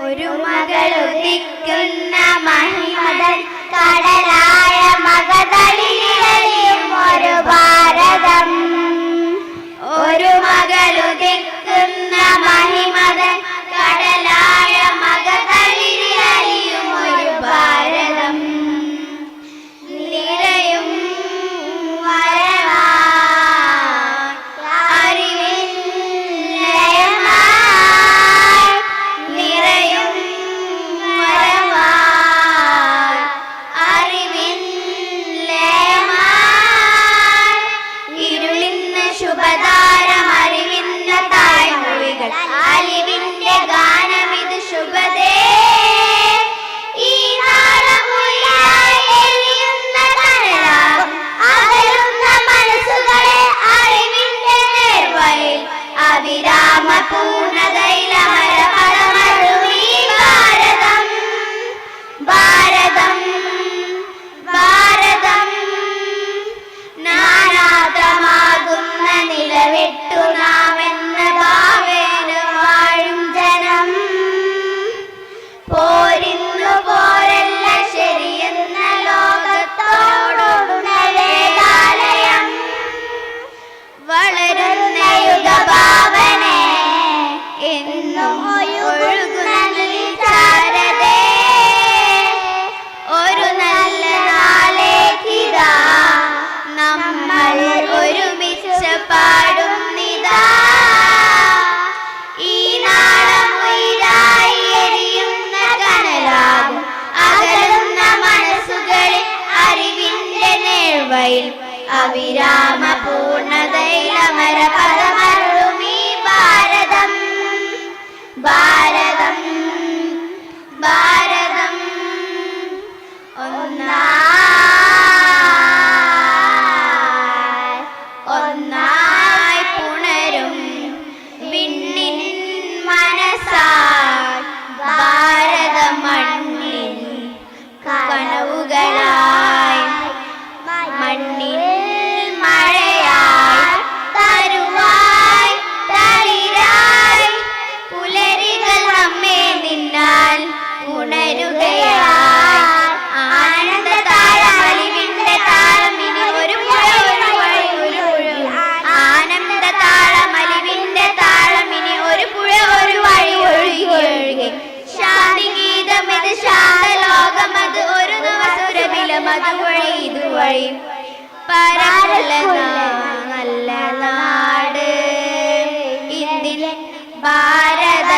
ഒരു മകളുദിക്കുന്ന മഹിമതൻ കടലായ മകതളിലിളയും ഒരു ഭാരതം. ഒരു മകളുദിക്കുന്ന മഹിമതൻ കടലായ മകതളിലിളയും ഒരു ഭാരതം. നിറയും അലിവിന്റെ ഗാനമിത് ശുഭദേ. ഈ നാളമുയരുന്ന കനലാകും അകലുന്ന മനസ്സുകളെ അറിവിന്റെ നേർവയിൽ അവിരാമ പൂർണ്ണതയിലമര പരമരുമീ ഭാരതം. ഭാരതം ഭാരതം നാനാതമാകുന്ന നിലവിട്ടു നാം എന്ന ഭാവേന വാഴും ജനം. പോരിന്നു പോരല്ല ശരിയെന്ന ലോകത്തോടുണരേകാലയം. വളരുന്ന യുഗഭാവനെ എന്നും ഒഴുകുന്ന ചാരതേ. ഒരു നല്ല നാളേക്കിതാ നമ്മൾ ഒരുമിച്ച് പാടുന്നിതാ. ഈ നാളമുയിരായി എരിയുന്ന കനലാകും അകലുന്ന മനസ്സുകളിൽ അറിവിന്റെ നേർവയിൽ അവിരാമ പൂർണ്ണതയിലമര പദമരുമീ ഭാരതം. ഭാരതം ഭാരതം ഒന്നായി പുണരും വിണ്ണിൻ മനസ്സാൽ ഭാരത മണ്ണിൻ കനവുകളായി മണ്ണിൽ മഴയായി തരുവായി തളിരായി പുലരികൾ നമ്മെ നിന്നാൽ ഉണരുകയായി. ആനന്ദ താളമലിവിന്റെ താളമിനി ഒരു പുഴ ഒരു വഴി ഒരു പുഴ. ആനന്ദ താളമലിവിന്റെ താളമിനി ഒരു പുഴ ഒരു വഴി ഒഴുകി ഒഴുകി. ശാന്തി ഗീതം ഇത് ശാന്തലോകമത് ഒരു നവസുരഭിലമത് വഴി ഇതുവഴി. പരമുള്ള നല്ല നാട് ഇന്ത്യൻ ഭാരത